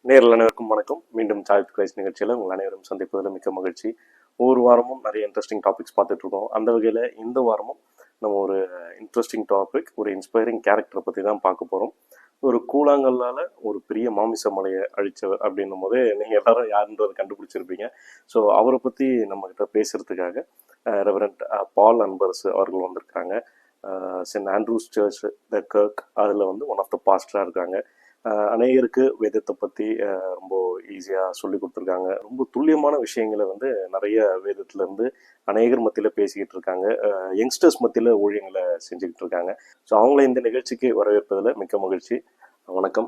நேரில் அனைவருக்கும் வணக்கம். மீண்டும் சாய்த் கிரைஸ்ட் நிகழ்ச்சியில் உங்கள் அனைவரும் சந்திப்பதில் மிக்க மகிழ்ச்சி. ஒவ்வொரு வாரமும் நிறைய இன்ட்ரெஸ்டிங் டாபிக்ஸ் பார்த்துட்டு இருக்கோம். அந்த வகையில் இந்த வாரமும் நம்ம ஒரு இன்ட்ரெஸ்டிங் டாபிக், ஒரு இன்ஸ்பைரிங் கேரக்டரை பற்றி தான் பார்க்க போகிறோம். ஒரு கூழாங்கல்லால் ஒரு பெரிய மாமிச மலையை அழித்தவர் அப்படின்னும் போது நீங்கள் எல்லாரும் யாருன்றதை கண்டுபிடிச்சிருப்பீங்க. ஸோ அவரை பற்றி நம்மக்கிட்ட பேசுகிறதுக்காக ரெவரண்ட் பால் அன்பர்ஸ் அவர்கள் வந்திருக்காங்க. சென்ட் ஆண்ட்ரூஸ் சர்ச் த கர்க் அதில் ஒன் ஆஃப் த பாஸ்டராக இருக்காங்க. அநேகருக்கு வேதத்தை பற்றி ரொம்ப ஈஸியாக சொல்லி கொடுத்துருக்காங்க. ரொம்ப துல்லியமான விஷயங்களை நிறைய வேதத்துலேருந்து அநேகர் மத்தியில் பேசிக்கிட்டு இருக்காங்க. யங்ஸ்டர்ஸ் மத்தியில் ஊழியங்களை செஞ்சுக்கிட்டு இருக்காங்க. ஸோ அவங்கள இந்த நிகழ்ச்சிக்கு வரவேற்பதில் மிக்க மகிழ்ச்சி. வணக்கம்.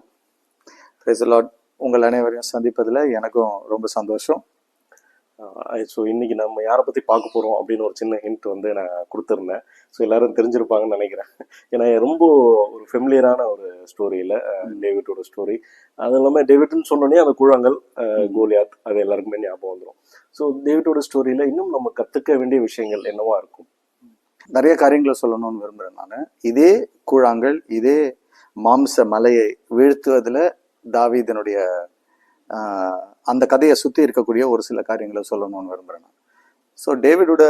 Praise the Lord. உங்கள் அனைவரையும் சந்திப்பதில் எனக்கும் ரொம்ப சந்தோஷம். ஸோ இன்னைக்கு நம்ம யாரை பற்றி பார்க்க போகிறோம் அப்படின்னு ஒரு சின்ன ஹிண்ட் நான் கொடுத்துருந்தேன். ஸோ எல்லாரும் தெரிஞ்சிருப்பாங்கன்னு நினைக்கிறேன். ஏன்னா ரொம்ப ஒரு ஃபெமிலியரான ஒரு ஸ்டோரியில் டேவிட்டோட ஸ்டோரி. அது இல்லாமல் டேவிட்னு சொன்னோன்னே அந்த கூழாங்கல், கோலியாத், அது எல்லாருக்குமே ஞாபகம் வந்துடும். ஸோ டேவிட்டோட ஸ்டோரியில் இன்னும் நம்ம கற்றுக்க வேண்டிய விஷயங்கள் என்னவா இருக்கும்? நிறைய காரியங்களை சொல்லணும்னு விரும்புகிறேன் நான். இதே கூழாங்கல், இதே மாம்ச மலையை வீழ்த்துவதில் தாவீதனுடைய அந்த கதையை சுற்றி இருக்கக்கூடிய ஒரு சில காரியங்களை சொல்லணும்னு விரும்புகிறேன் நான். ஸோ டேவிடோட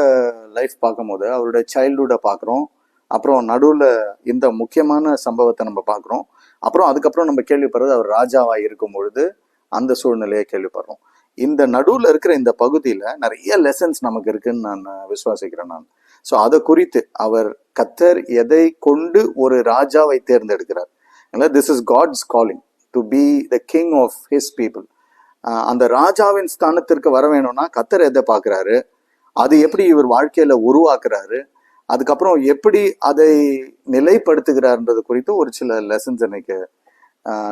லைஃப் பார்க்கும்போது அவருடைய சைல்டுஹுட்டை பார்க்குறோம். அப்புறம் நடுவில் இந்த முக்கியமான சம்பவத்தை நம்ம பார்க்குறோம். அப்புறம் அதுக்கப்புறம் நம்ம கேள்விப்படுறது அவர் ராஜாவாக இருக்கும் பொழுது அந்த சூழ்நிலையை கேள்விப்படுறோம். இந்த நடுவில் இருக்கிற இந்த பகுதியில் நிறைய லெசன்ஸ் நமக்கு இருக்குன்னு நான் விசுவாசிக்கிறேன் நான். ஸோ அதை குறித்து அவர் கர்த்தர் எதை கொண்டு ஒரு ராஜாவை தேர்ந்தெடுக்கிறார். This is God's calling to be the king of his people. அந்த ராஜாவின் ஸ்தானத்திற்கு வர வேணும்னா கர்த்தர் எதை பார்க்குறாரு, அது எப்படி இவர் வாழ்க்கையில உருவாக்குறாரு, அதுக்கப்புறம் எப்படி அதை நிலைப்படுத்துகிறார்ன்றது குறித்து ஒரு சில லெசன்ஸ் இன்னைக்கு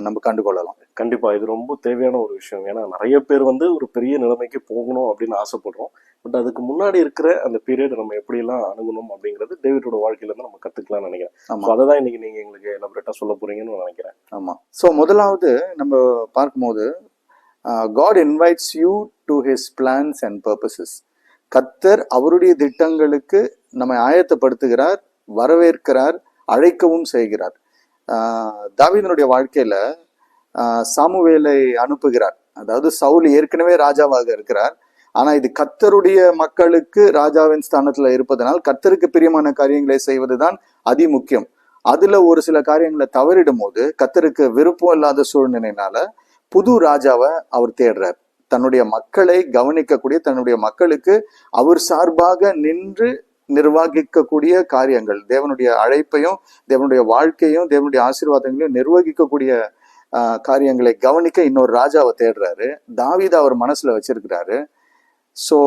நம்ம கண்டுகொள்ளலாம். கண்டிப்பா இது ரொம்ப தேவையான ஒரு விஷயம். ஏன்னா நிறைய பேர் ஒரு பெரிய நிலைமைக்கு போகணும் அப்படின்னு ஆசைப்படுறோம். பட் அதுக்கு முன்னாடி இருக்கிற அந்த பீரியட் நம்ம எப்படியெல்லாம் அணுகணும் அப்படிங்கிறது டேவிட்டோட வாழ்க்கையில இருந்து நம்ம கத்துக்கலாம்னு நினைக்கிறேன். அதை தான் இன்னைக்கு நீங்க எங்களுக்கு எலாபரேட்டா சொல்ல போறீங்கன்னு நினைக்கிறேன். ஆமா. ஸோ முதலாவது நம்ம பார்க்கும்போது God invites you to his plans and purposes. கர்த்தர் அவருடைய திட்டங்களுக்கு நம்மை ஆயத்தப்படுத்துகிறார், வரவேற்கிறார், அழைக்கவும் செய்கிறார். தாவீதனுடைய வாழ்க்கையில சாமுவேலை அனுப்புகிறார். அதாவது சவுல் ஏற்கனவே ராஜாவாக இருக்கிறார். ஆனா இது கர்த்தருடைய மக்களுக்கு ராஜாவின் ஸ்தானத்துல இருப்பதனால் கர்த்தருக்கு பிரியமான காரியங்களை செய்வதுதான் அதிமுக்கியம். அதுல ஒரு சில காரியங்களை தவறிடும் போது கர்த்தருக்கு விருப்பம் இல்லாத சூழ்நிலையினால புது ராஜாவை அவர் தேடுறார். தன்னுடைய மக்களை கவனிக்கக்கூடிய, தன்னுடைய மக்களுக்கு அவர் சார்பாக நின்று நிர்வகிக்கக்கூடிய காரியங்கள், தேவனுடைய அழைப்பையும் தேவனுடைய வாழ்க்கையும் தேவனுடைய ஆசீர்வாதங்களையும் நிர்வகிக்கக்கூடிய காரியங்களை கவனிக்க இன்னொரு ராஜாவை தேடுறாரு. தாவீதை அவர் மனசுல வச்சிருக்கிறாரு. ஸோ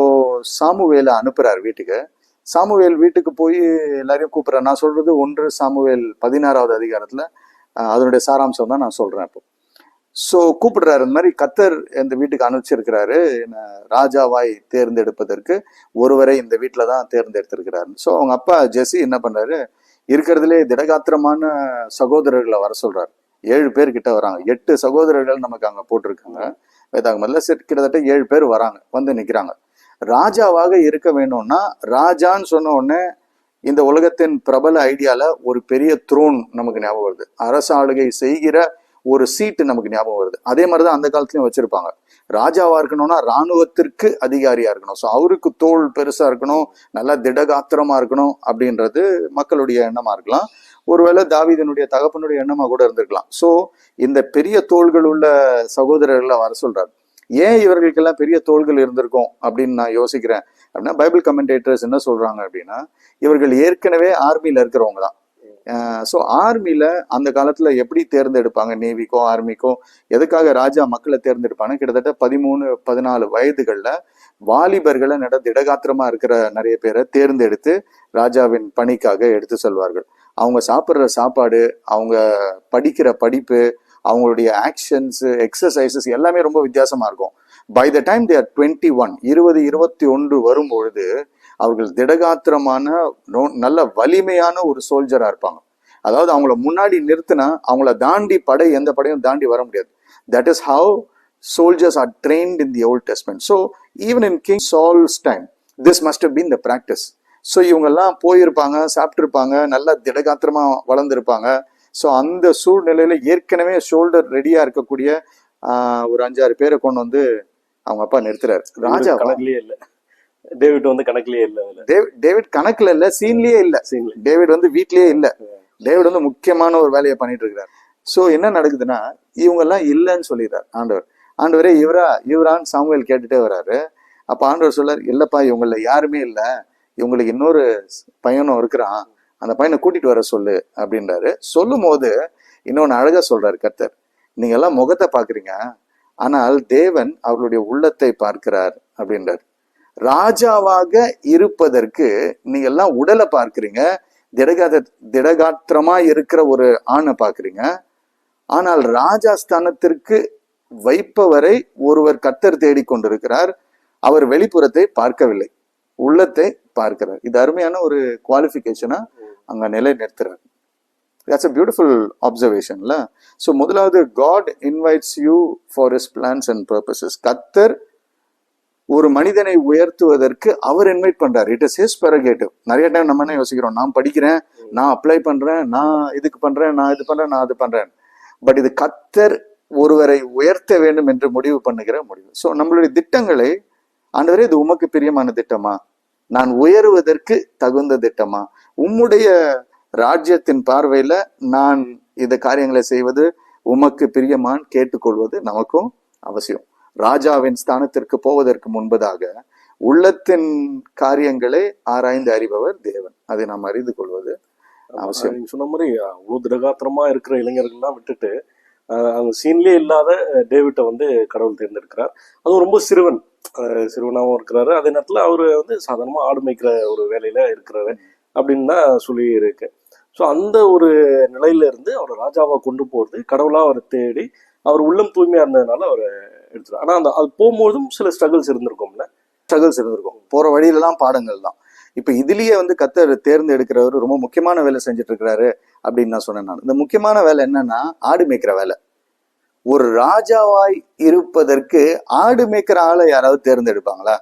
சாமுவேலை அனுப்புறாரு வீட்டுக்கு. சாமுவேல் வீட்டுக்கு போய் எல்லாரையும் கூப்பிடுறாரு. நான் சொல்றது 1 சாமுவேல் 16வது அதிகாரத்துல அதனுடைய சாராம்சம் தான் நான் சொல்றேன் இப்போ. ஸோ கூப்பிடுறாரு. இந்த மாதிரி கர்த்தர் இந்த வீட்டுக்கு அனுப்பிச்சிருக்கிறாரு, ராஜாவாய் தேர்ந்தெடுப்பதற்கு ஒருவரை இந்த வீட்டில தான் தேர்ந்தெடுத்திருக்கிறாரு. ஸோ அவங்க அப்பா ஜெசி என்ன பண்றாரு, இருக்கிறதுலே திடகாத்திரமான சகோதரர்களை வர சொல்றாரு. 7 பேர் கிட்ட வராங்க. 8 சகோதரர்கள் நமக்கு அங்க போட்டிருக்காங்க வேதாகமத்துல. கிட்டத்தட்ட 7 பேர் வராங்க, நிக்கிறாங்க. ராஜாவாக இருக்க வேணும்னா, ராஜான்னு சொன்ன உடனே இந்த உலகத்தின் பிரபல ஐடியால ஒரு பெரிய த்ரோன் நமக்கு ஞாபகம் வருது. அரசாளுகை செய்கிற ஒரு சீட்டு நமக்கு ஞாபகம் வருது. அதே மாதிரிதான் அந்த காலத்துலயும் வச்சிருப்பாங்க. ராஜாவா இருக்கணும்னா இராணுவத்திற்கு அதிகாரியா இருக்கணும். ஸோ அவருக்கு தோல் பெருசா இருக்கணும், நல்லா திடகாத்திரமா இருக்கணும் அப்படின்றது மக்களுடைய எண்ணமா இருக்கலாம். ஒருவேளை தாவீதனுடைய தகப்பனுடைய எண்ணமா கூட இருந்திருக்கலாம். ஸோ இந்த பெரிய தோள்கள் உள்ள சகோதரர்களை வர சொல்றாரு. ஏன் இவர்களுக்கெல்லாம் பெரிய தோள்கள் இருந்திருக்கும் அப்படின்னு நான் யோசிக்கிறேன். அப்படின்னா பைபிள் கமெண்டேட்டர்ஸ் என்ன சொல்றாங்க அப்படின்னா, இவர்கள் ஏற்கனவே ஆர்மியில இருக்கிறவங்க தான். ஸோ ஆர்மியில அந்த காலத்துல எப்படி தேர்ந்தெடுப்பாங்க, நேவிக்கோ ஆர்மிக்கோ எதுக்காக ராஜா மக்களை தேர்ந்தெடுப்பாங்க, கிட்டத்தட்ட 13-14 வயதுகள்ல வாலிபர்களை திடகாத்திரமா இருக்கிற நிறைய பேரை தேர்ந்தெடுத்து ராஜாவின் பணிக்காக எடுத்து செல்வார்கள். அவங்க சாப்பிட்ற சாப்பாடு, அவங்க படிக்கிற படிப்பு, அவங்களுடைய ஆக்ஷன்ஸ், எக்ஸசைசஸ் எல்லாமே ரொம்ப வித்தியாசமா இருக்கும். By the time they are 21, 20-21 வரும்பொழுது அவர்கள் திடகாத்திரமான நல்ல வலிமையான ஒரு சோல்ஜரா இருப்பாங்க. அதாவது அவங்கள முன்னாடி நிறுத்தினா அவங்கள தாண்டி எந்த படையும் தாண்டி வர முடியாது. That is how soldiers are trained in the Old Testament. So even in King Saul's time, this must have been the practice. So இவங்கெல்லாம் போயிருப்பாங்க, சாப்பிட்டுருப்பாங்க, நல்லா திடகாத்திரமா வளர்ந்துருப்பாங்க. ஸோ அந்த சூழ்நிலையில ஏற்கனவே ஷோல்டர் ரெடியா இருக்கக்கூடிய ஒரு 5-6 பேரை கொண்டு வந்து அவங்க அப்பா நிறுத்துறாரு. ராஜா கணக்குலயே இல்ல, டேவிட் வந்து கணக்குலயே இல்ல அதுல. டேவிட் கணக்குல இல்ல, சீன்லயே இல்ல. சீன்ல டேவிட் வந்து வீட்லயே இல்ல. டேவிட் வந்து முக்கியமான ஒரு வேலையை பண்ணிட்டு இருக்கிறார். சோ என்ன நடக்குதுன்னா, இவங்க எல்லாம் இல்லைன்னு சொல்லிடுறார் ஆண்டவர். ஆண்டவரே இவரான்னு சாமுவேல் கேட்டுட்டே வர்றாரு. அப்ப ஆண்டவர் சொல்றாரு, இல்லப்பா இவங்கள யாருமே இல்ல, இவங்களுக்கு இன்னொரு பையனும் இருக்கிறான், அந்த பையனை கூட்டிட்டு வர சொல்லு அப்படின்றாரு. சொல்லும் போது இன்னொன்னு அழகா சொல்றாரு கர்த்தர், நீங்க எல்லாம் முகத்தை பாக்குறீங்க, ஆனால் தேவன் அவர்களுடைய உள்ளத்தை பார்க்கிறார் அப்படின்றார். ராஜாவாக இருப்பதற்கு நீங்க எல்லாம் உடலை பார்க்கிறீங்க, திடகாத்திரமா இருக்கிற ஒரு ஆணை பாக்குறீங்க. ஆனால் ராஜாஸ்தானத்திற்கு வைப்பவரை ஒருவர் கர்த்தர் தேடிக்கொண்டிருக்கிறார். அவர் வெளிப்புறத்தை பார்க்கவில்லை, உள்ளத்தை பார்க்கிறார். இது அருமையான ஒரு குவாலிஃபிகேஷனா அங்க நிலை நிறுத்துறார். That's a beautiful observation. So முதலாவது, God invites you for his plans and purposes. கர்த்தர் ஒரு மனிதனை உயர்த்துவதற்கு அவர் இன்வைட் பண்றாரு. It is his prerogative. நிறைய டைம் நம்ம என்ன யோசிக்கிறோம், நான் படிக்கிறேன், நான் அப்ளை பண்றேன், நான் இதுக்கு பண்றேன், நான் இது பண்றேன், நான் அது பண்றேன். பட் இது கர்த்தர் ஒருவரை உயர்த்த வேண்டும் என்று முடிவு பண்ணுகிற முடிவு. ஸோ நம்மளுடைய திட்டங்களை, ஆண்டவரே இது உமக்கு பிரியமான திட்டமா, நான் உயருவதற்கு தகுந்த திட்டமா, உம்முடைய ராஜ்யத்தின் பார்வையில நான் இந்த காரியங்களை செய்வது உமக்கு பிரியமான் கேட்டுக்கொள்வது நமக்கும் அவசியம். ராஜாவின் ஸ்தானத்திற்கு போவதற்கு முன்பதாக உள்ளத்தின் காரியங்களை ஆராய்ந்து அறிபவர் தேவன். அதை நாம் அறிந்து கொள்வது அவசியம். நீங்க சொன்ன மாதிரி அவ்வளவு திடகாத்திரமா இருக்கிற இளைஞர்கள்லாம் விட்டுட்டு அந்த சீன்லயே இல்லாத டேவிட்டை வந்து கடவுள் தேர்ந்தெடுக்கிறார். அதுவும் ரொம்ப சிறுவனாகவும் இருக்கிறாரு. அதே நேரத்துல அவரு வந்து சாதாரணமா ஆடு மேய்க்கிற ஒரு வேலையில இருக்கிறாரு அப்படின்னு தான் சொல்லி இருக்கு. ஸோ அந்த ஒரு நிலையில இருந்து அவர் ராஜாவா கொண்டு போறது, கடவுளா அவரை தேடி அவர் உள்ளம் தூய்மையா இருந்ததுனால அவரை எடுத்துரு. ஆனா அது போகும்போதும் சில ஸ்ட்ரகிள்ஸ் இருந்திருக்கும். போற வழியிலலாம் பாடங்கள் தான். இப்ப இதுலயே வந்து கர்த்தர் தேர்ந்தெடுக்கிறவர் ரொம்ப முக்கியமான வேலை செஞ்சுட்டு இருக்கிறாரு அப்படின்னு நான் சொன்னேன். நான் இந்த முக்கியமான வேலை என்னன்னா, ஆடு மேய்க்கிற வேலை. ஒரு ராஜாவாய் இருப்பதற்கு ஆடு மேய்க்கிற ஆளை யாராவது தேர்ந்தெடுப்பாங்களா?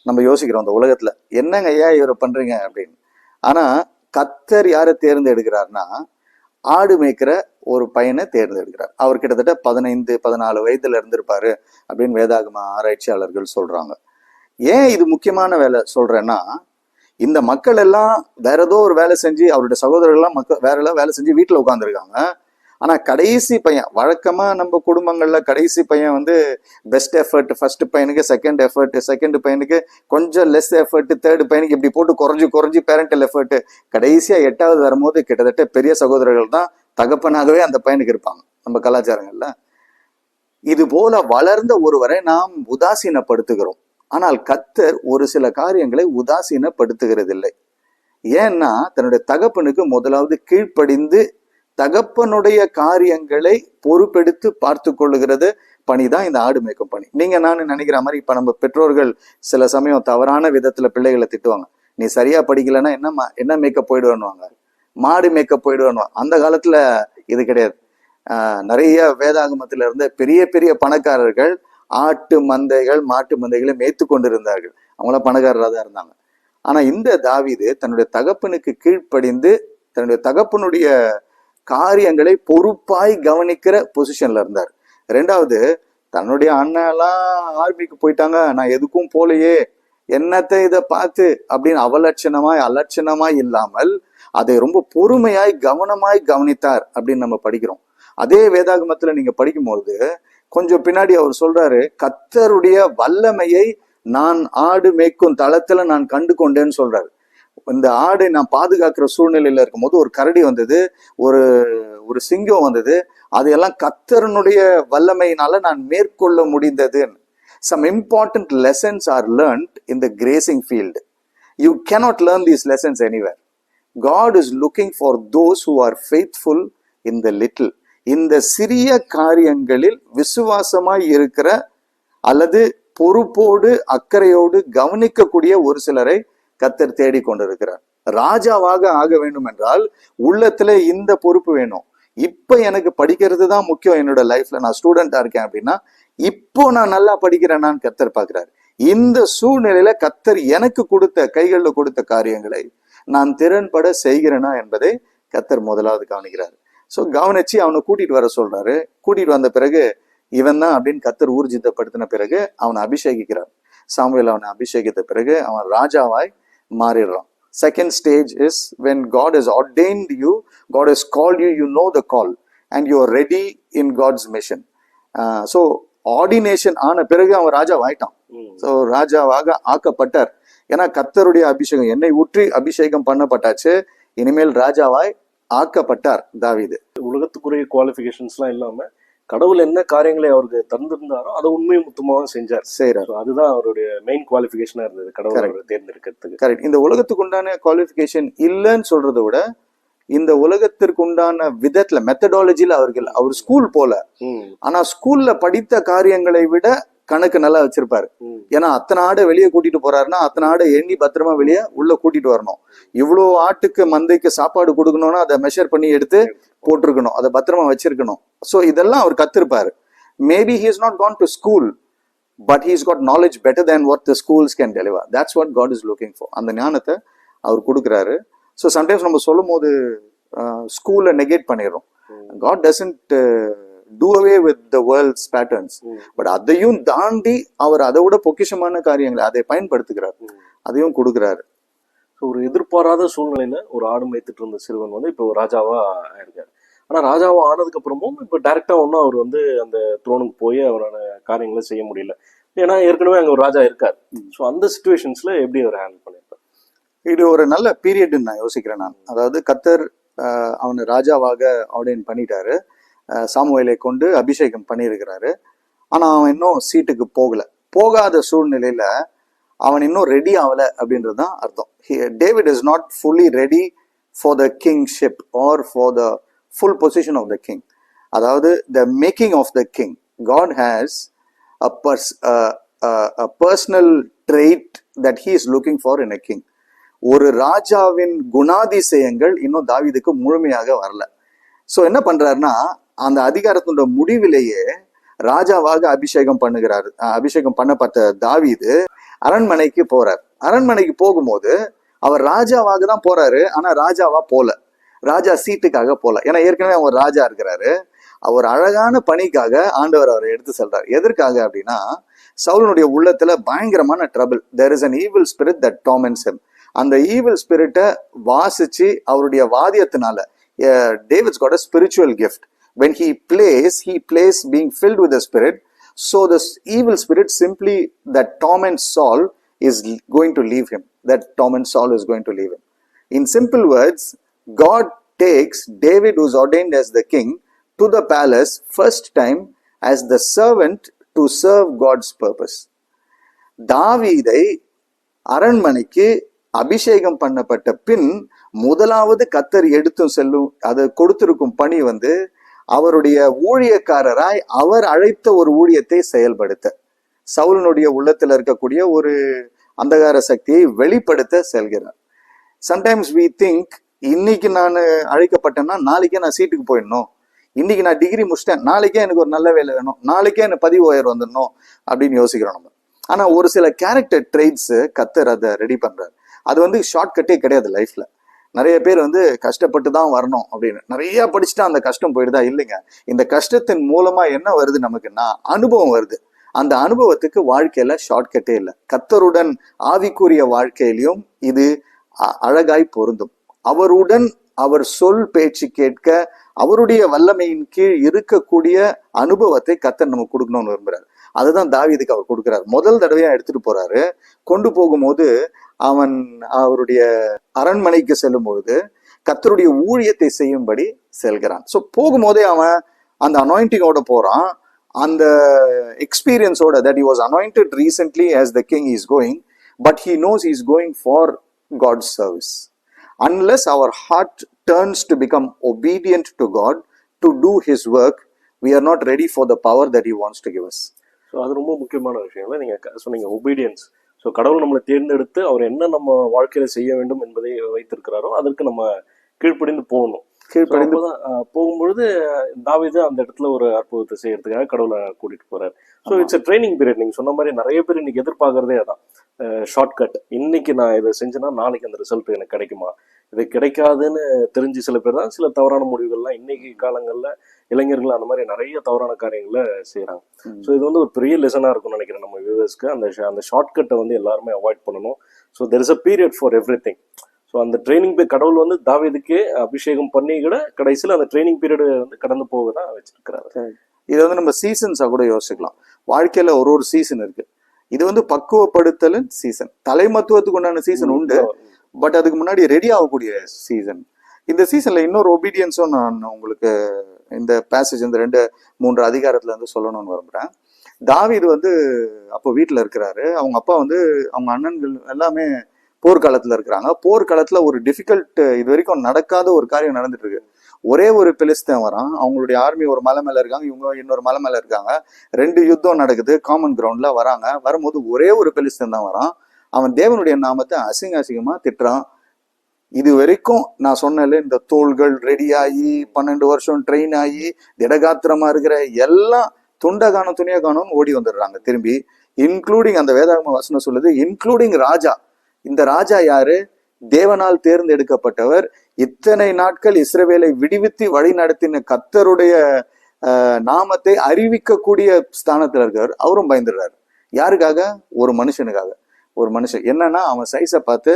நம்ம யோசிக்கிறோம் இந்த உலகத்துல, என்னங்க ஐயா இவரை பண்றீங்க அப்படின்னு. ஆனா கர்த்தர் யாரை தேர்ந்தெடுக்கிறார்னா, ஆடு மேய்க்கிற ஒரு பையனை தேர்ந்தெடுக்கிறார். அவர் கிட்டத்தட்ட 15-14 வயதுல இருந்திருப்பாரு அப்படின்னு வேதாகம ஆராய்ச்சியாளர்கள் சொல்றாங்க. ஏன் இது முக்கியமான வேலை சொல்றேன்னா, இந்த மக்கள் எல்லாம் வேற ஏதோ ஒரு வேலை செஞ்சு, அவருடைய சகோதரர்கள் எல்லாம் வேற எல்லாம் வேலை செஞ்சு வீட்டுல உட்காந்துருக்காங்க. ஆனா கடைசி பையன், வழக்கமா நம்ம குடும்பங்கள்ல கடைசி பையன் வந்து பெஸ்ட் எஃபர்ட், ஃபர்ஸ்ட் பையனுக்கு செகண்ட் எஃபர்ட், செகண்ட் பையனுக்கு கொஞ்சம் லெஸ் எஃபர்ட், தேர்ட் பையனுக்கு இப்படி போட்டு குறைஞ்சு பேரண்டல் எஃபர்ட், கடைசியா 8வது வரும்போது கிட்டத்தட்ட பெரிய சகோதரர்கள் தான் தகப்பனாகவே அந்த பையனுக்கு இருப்பாங்க நம்ம கலாச்சாரங்கள்ல. இது போல வளர்ந்த ஒருவரை நாம் உதாசீனப்படுத்துகிறோம். ஆனால் கர்த்தர் ஒரு சில காரியங்களை உதாசீனப்படுத்துகிறது இல்லை. ஏன்னா தன்னுடைய தகப்பனுக்கு முதலாவது கீழ்ப்படிந்து தகப்பனுடைய காரியங்களை பொறுப்பெடுத்து பார்த்து கொள்ளுகிறது பணிதான் இந்த ஆடு மேய்க்கும் பணி. நான் நினைக்கிற மாதிரி இப்ப நம்ம பெற்றோர்கள் சில சமயம் தவறான விதத்துல பிள்ளைகளை திட்டுவாங்க. நீ சரியா படிக்கலன்னா என்ன மேய்க்க போயிடுவானுவாங்க, மாடு மேய்க்க போயிடுவானுவாங்க. அந்த காலத்துல இது கிடையாது. நிறைய வேதாகமத்துல இருந்த பெரிய பெரிய பணக்காரர்கள் ஆட்டு மந்தைகள் மாட்டு மந்தைகளை மேய்த்து கொண்டிருந்தார்கள். அவங்களாம் பணக்காரராக தான் இருந்தாங்க. ஆனா இந்த தாவீது தன்னுடைய தகப்பனுக்கு கீழ்ப்படிந்து தன்னுடைய தகப்பனுடைய காரியங்களை பொறுப்பாய் கவனிக்கிற பொசிஷன்ல இருந்தார். 2வது, தன்னுடைய அண்ணன் எல்லாம் ஆர்மிக்கு போயிட்டாங்க, நான் எதுக்கும் போலையே, என்னத்தை இதை பார்த்து அப்படின்னு அலட்சணமாய் இல்லாமல் அதை ரொம்ப பொறுமையாய் கவனமாய் கவனித்தார் அப்படின்னு நம்ம படிக்கிறோம். அதே வேதாகமத்துல நீங்க படிக்கும்போது கொஞ்சம் பின்னாடி அவர் சொல்றாரு, கர்த்தருடைய வல்லமையை நான் ஆடு மேய்க்கும் தளத்துல நான் கண்டு கொண்டேன்னு சொல்றாரு. இந்த ஆடை நான் பாதுகாக்கிற சூழ்நிலையில இருக்கும்போது ஒரு கரடி வந்தது, ஒரு சிங்கம் வந்தது, அதையெல்லாம் கர்த்தருடைய வல்லமையினால நான் மேற்கொள்ள முடிந்தது. Some important lessons are learned in the grazing field. You cannot learn these lessons anywhere. God is looking for those who are faithful in the little. இந்த சிறிய காரியங்களில் விசுவாசமாய் இருக்கிற அல்லது பொறுப்போடு அக்கறையோடு கவனிக்கக்கூடிய ஒரு சிலரை கர்த்தர் தேடி கொண்டிருக்கிறார். ராஜாவாக ஆக வேண்டும் என்றால் உள்ளத்துல இந்த பொறுப்பு வேணும். இப்ப எனக்கு படிக்கிறது தான் முக்கியம். என்னோட லைஃப்ல நான் ஸ்டூடெண்டா இருக்கேன் அப்படின்னா இப்போ நான் நல்லா படிக்கிறேன்னான்னு கர்த்தர் பார்க்கிறார். இந்த சூழ்நிலையில கர்த்தர் எனக்கு கைகள்ல கொடுத்த காரியங்களை நான் திறன்பட செய்கிறேனா என்பதை கர்த்தர் முதலாவது கவனிக்கிறார். ஸோ கவனிச்சு அவனை கூட்டிட்டு வர சொல்றாரு. கூட்டிட்டு வந்த பிறகு இவன் தான் அப்படின்னு கத்தர் ஊர்ஜிதப்படுத்தின பிறகு அவனை அபிஷேகிக்கிறார். சாமுவேல் அவனை அபிஷேகித்த பிறகு அவன் ராஜாவாய் மாறிடுறான். Second stage is when God has ordained you, God has called you, you know the call and you are ready in God's mission. So ordination ஆன பிறகு அவன் ராஜாவாயிட்டான். ஸோ ராஜாவாக ஆக்கப்பட்டார். ஏன்னா கர்த்தருடைய அபிஷேகம், என்னை ஊற்றி அபிஷேகம் பண்ணப்பட்டாச்சு, இனிமேல் ராஜாவாய் ஆக்கப்பட்டார் தாவீது. உலகத்துக்குரிய குவாலிஃபிகேஷன்ஸ்லாம் இல்லாம கடவுள் என்ன காரியங்களை அவருக்கு தந்திருந்தாரோ அதை உண்மையும் முத்தமாக செஞ்சார். அதுதான் அவருடைய மெயின் குவாலிஃபிகேஷனா இருந்தது கடவுளை தேர்ந்தெடுக்கிறதுக்கு. கரெக்ட். இந்த உலகத்துக்கு உண்டான குவாலிஃபிகேஷன் இல்லைன்னு சொல்றதை விட இந்த உலகத்திற்கு உண்டான விதத்துல மெத்தடாலஜில அவர் ஸ்கூல் போல, ஆனா ஸ்கூல்ல படித்த காரியங்களை விட கணக்கு நல்லா வச்சிருப்பாரு. ஏன்னா அத்தனை ஆடை வெளியே கூட்டிட்டு போறாருன்னா அத்தனை ஆடை எண்ணி பத்திரமா வெளியே உள்ள கூட்டிட்டு வரணும். இவ்வளோ ஆட்டுக்கு மந்தைக்கு சாப்பாடு கொடுக்கணும்னா அதை மெஷர் பண்ணி எடுத்து போட்டிருக்கணும், அதை பத்திரமா வச்சிருக்கணும். ஸோ இதெல்லாம் அவர் கத்திருப்பாரு. Maybe he is not gone to school, but he is got knowledge better than what the schools can deliver. That's what God is looking for. அந்த ஞானத்தை அவர் கொடுக்குறாரு. ஸோ சம்டைம்ஸ் நம்ம சொல்லும் போது ஸ்கூலை நெகேட் பண்ணிடுறோம். God doesn't do away with the world's patterns, but அதையும் தாண்டி அவர் அதை விட பொக்கிஷமான காரியங்களை அதை பயன்படுத்துகிறார், அதையும் கொடுக்கிறாரு. ஸோ ஒரு எதிர்பாராத சூழ்நிலையில ஒரு ஆடு மேய்த்துட்டு இருந்த சிறுவன் வந்து இப்போ ராஜாவா ஆயிருக்காரு. ஆனா ராஜாவா ஆனதுக்கு அப்புறமும் இப்போ டைரக்டா ஒன்றும் அவர் வந்து அந்த த்ரோனுக்கு போய் அவரோட காரியங்களை செய்ய முடியல. ஏன்னா ஏற்கனவே அங்க ஒரு ராஜா இருக்காரு. ஸோ அந்த சிச்சுவேஷன்ஸ்ல எப்படி அவர் ஹேண்டில் பண்ணியிருப்பார்? இது ஒரு நல்ல பீரியட்னு நான் யோசிக்கிறேன் நான். அதாவது கத்தர் அவனை ராஜாவாக ஆர்டைன் பண்ணிட்டாரு, சாமுவேலை கொண்டு அபிஷேகம் பண்ணியிருக்கிறாரு. ஆனா அவன் இன்னும் சீட்டுக்கு போகாத சூழ்நிலையில அவன் இன்னும் ரெடி ஆகல அப்படின்றது தான் அர்த்தம். David is not fully ready for the kingship or for the full position of the king. அதாவது the making of the king. God has a personal trait that he is looking for in a king. ஒரு ராஜாவின் குணாதிசயங்கள் இன்னும் தாவீதுக்கு முழுமையாக வரல. So என்ன பண்றாருன்னா அந்த அதிகாரத்தோட முடிவிலேயே ராஜாவாக அபிஷேகம் பண்ணப்பட்ட தாவீது அரண்மனைக்கு போறார். அரண்மனைக்கு போகும்போது அவர் ராஜாவாக தான் போறாரு, ஆனா ராஜாவா போல, ராஜா சீட்டுக்காக போல. ஏன்னா ஏற்கனவே அவர் ராஜா இருக்கிறாரு. அவர் அழகான பணிக்காக ஆண்டவர் அவரை எடுத்து செல்றார். எதற்காக அப்படின்னா சவுலனுடைய உள்ளத்துல பயங்கரமான trouble. there is an evil spirit that torments him. அந்த ஈவில் ஸ்பிரிட்டை வாசிச்சு அவருடைய வாதியத்தினால David's got a spiritual gift. When he plays being filled with the spirit. So this evil spirit simply that torments Saul is going to leave him. In simple words, God takes David, who's ordained as the king, to the palace first time as the servant to serve God's purpose. தாவீதை அரண்மனைக்கு அபிஷேகம் பண்ணப்பட்ட பின் முதலாவது கத்தர் எடுத்தும் செல்லும் அதை கொடுத்திருக்கும் பணி வந்து அவருடைய ஊழியக்காரராய் அவர் அழைத்த ஒரு ஊழியத்தை செயல்படுத்த, சவுலனுடைய உள்ளத்துல இருக்கக்கூடிய ஒரு அந்தகார சக்தியை வெளிப்படுத்த செல்கிறார். சம்டைம்ஸ் we think இன்னைக்கு நான் அழைக்கப்பட்டேன்னா நாளைக்கே நான் சீட்டுக்கு போயிடணும், இன்னைக்கு நான் டிகிரி முடிச்சிட்டேன் நாளைக்கே எனக்கு ஒரு நல்ல வேலை வேணும், நாளைக்கே எனக்கு பதிவு உயர் வந்துடணும் அப்படின்னு யோசிக்கிறோம் நம்ம. ஆனா ஒரு சில கேரக்டர் ட்ரெய்ட்ஸ் கத்தர் அதை ரெடி பண்றாரு. அது வந்து ஷார்ட்கட்டே கிடையாது லைஃப்ல. நிறைய பேர் வந்து கஷ்டப்பட்டு தான் வரணும் அப்படின்னு நிறைய படிச்சுட்டா அந்த கஷ்டம் போயிடுதா? இல்லைங்க. இந்த கஷ்டத்தின் மூலமா என்ன வருது நமக்குன்னா அனுபவம் வருது. அந்த அனுபவத்துக்கு வாழ்க்கையில ஷார்ட்கட்டே இல்லை. கத்தருடன் ஆவிக்குரிய வாழ்க்கையிலையும் இது அழகாய் பொருந்தும். அவருடன் அவர் சொல் பேச்சு கேட்க அவருடைய வல்லமையின் கீழ் இருக்கக்கூடிய அனுபவத்தை கத்தர் நமக்கு கொடுக்கணும்னு விரும்புறாரு. அதுதான் தாவீதுக்கு அவர் கொடுக்கிறார். முதல் தடவையா எடுத்துட்டு போறாரு. கொண்டு போகும்போது அவன் அவருடைய அரண்மனைக்கு செல்லும் பொழுது கத்தருடைய ஊழியத்தை செய்யும்படி செல்கிறான். ஸோ போகும்போதே அவன் அந்த அனாயிண்டிங்கோட போறான். அந்த எக்ஸ்பீரியன்ஸோட that he was anointed recently as the king is going, but he knows he is going for God's service. Unless our heart turns to become obedient to God to do his work, we are not ready for the power that he wants to give us. So அது ரொம்ப முக்கியமான விஷயம். நீங்க சொன்னீங்க obedience. So கடவுள் நம்மளை தேர்ந்தெடுத்து அவர் என்ன நம்ம வாழ்க்கையில செய்ய வேண்டும் என்பதை வைத்திருக்கிறாரோ அதற்கு நம்ம கீழ்ப்படிந்து போகணும். கீழ்ப்படிந்து போகும்பொழுது தாவீது அந்த இடத்துல ஒரு அற்புதத்தை செய்யறதுக்காக கடவுளை கூட்டிட்டு போறாரு. So it's training period. நீங்க சொன்ன மாதிரி நிறைய பேர் இன்னைக்கு எதிர்பார்க்கறதே அதான், ஷார்ட்கட். இன்னைக்கு நான் இதை செஞ்சேன்னா நாளைக்கு அந்த ரிசல்ட் எனக்கு கிடைக்குமா, இது கிடைக்காதுன்னு தெரிஞ்சு சில பேர் தான் சில தவறான முடிவுகள்லாம் இன்னைக்கு காலங்கள்ல இளைஞர்கள் அந்த மாதிரி நிறைய தவறான காரியங்களை செய்யறாங்க. ஸோ இது வந்து ஒரு பெரிய லெசனா இருக்கும்னு நினைக்கிறேன் நம்ம வியூவர்ஸ்க்கு. அந்த ஷார்ட்கட்டை வந்து எல்லாருமே அவாய்ட் பண்ணணும். So there is a period for every thing. So அந்த ட்ரைனிங் கடவுள் வந்து தாவீதுக்கே அபிஷேகம் பண்ணி கூட கடைசியில் அந்த ட்ரைனிங் பீரியட் வந்து கடந்து போகதான் வச்சிருக்கிறாரு. இதை வந்து நம்ம சீசன்ஸா கூட யோசிக்கலாம். வாழ்க்கையில ஒரு சீசன் இருக்கு. இது வந்து பக்குவப்படுத்தல் சீசன், தலைமத்துவத்துக்கு உண்டான சீசன் உண்டு. பட் அதுக்கு முன்னாடி ரெடி ஆகக்கூடிய சீசன். இந்த சீசன்ல இன்னொரு ஒபீடியன்ஸும் நான் உங்களுக்கு இந்த பேசேஜ் இந்த 2-3 அதிகாரத்துல இருந்து சொல்லணும்னு விரும்புறேன். தாவீது வந்து அப்போ வீட்டுல இருக்கிறாரு. அவங்க அப்பா வந்து அவங்க அண்ணன்கள் எல்லாமே போர்க்காலத்துல இருக்கிறாங்க. போர்க்காலத்துல ஒரு டிஃபிகல்ட், இது வரைக்கும் நடக்காத ஒரு காரியம் நடந்துட்டு இருக்கு. ஒரே ஒரு பெலிஸ்தன் வரான். அவங்களுடைய ஆர்மி ஒரு மலை மேல இருக்காங்க, இவங்க இன்னொரு மலை மேல இருக்காங்க. 2 யுத்தம் நடக்குது. காமன் கிரவுண்ட்ல வராங்க. வரும்போது ஒரே ஒரு பெலிஸ்தன் தான் வரான். அவன் தேவனுடைய நாமத்தை அசிங்கமா திட்டுறான். இது வரைக்கும் நான் சொன்னல, இந்த தோள்கள் ரெடி ஆகி 12 வருஷம் ட்ரெயின் ஆகி திடகாத்திரமா இருக்கிற எல்லாம் துண்டை காணும் துணியா காணும் ஓடி வந்துடுறாங்க திரும்பி. இன்க்ளூடிங் அந்த வேதாகம வசனம் சொல்லுது, இன்க்ளூடிங் ராஜா. இந்த ராஜா யாரு? தேவனால் தேர்ந்தெடுக்கப்பட்டவர். இத்தனை நாட்கள் இஸ்ரவேலை விடுவித்து வழி நடத்தின கர்த்தருடைய நாமத்தை அறிவிக்கக்கூடிய ஸ்தானத்துல இருக்கார். அவரும் பயந்துடுறாரு. யாருக்காக? ஒரு மனுஷனுக்காக. ஒரு மனுஷன் என்னன்னா அவன் சைஸை பார்த்து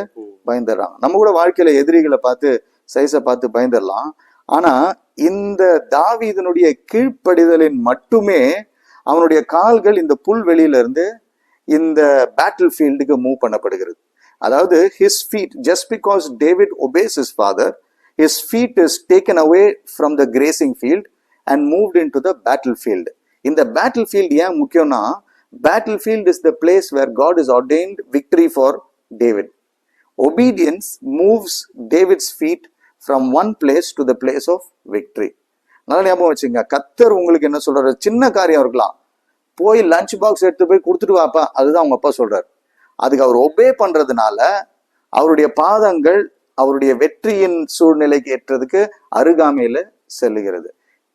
பயந்துடுறான். நம்ம கூட வாழ்க்கையில எதிரிகளை பார்த்து சைஸை பார்த்து பயந்துடலாம். ஆனா இந்த தாவீதனுடைய கீழ்ப்படிதலின் மட்டுமே அவனுடைய கால்கள் இந்த புல்வெளியில இருந்து இந்த பேட்டில் ஃபீல்டுக்கு மூவ் பண்ணப்படுகிறது. அதாவது his feet, just because David obeys his father, his feet is taken away from the grazing field and moved into the battlefield. இந்த battlefield ஏன் முக்கியம்னா, battlefield is the place where God has ordained victory for David. Obedience moves David's feet from one place to the place of victory. நல்லா ஞாபகம் வச்சுங்க. கர்த்தர் உங்களுக்கு என்ன சொல்றாரு? சின்ன காரியம் இருக்கலாம், போய் லஞ்ச் பாக்ஸ் எடுத்து போய் கொடுத்துட்டு வாப்பா, அதுதான் அவங்க அப்பா சொல்றாரு. அதுக்கு அவர் ஒபே பண்றதுனால அவருடைய பாதங்கள் அவருடைய வெற்றியின் சூழ்நிலைக்கு ஏற்றதுக்கு அருகாமையில செல்லுகிறது.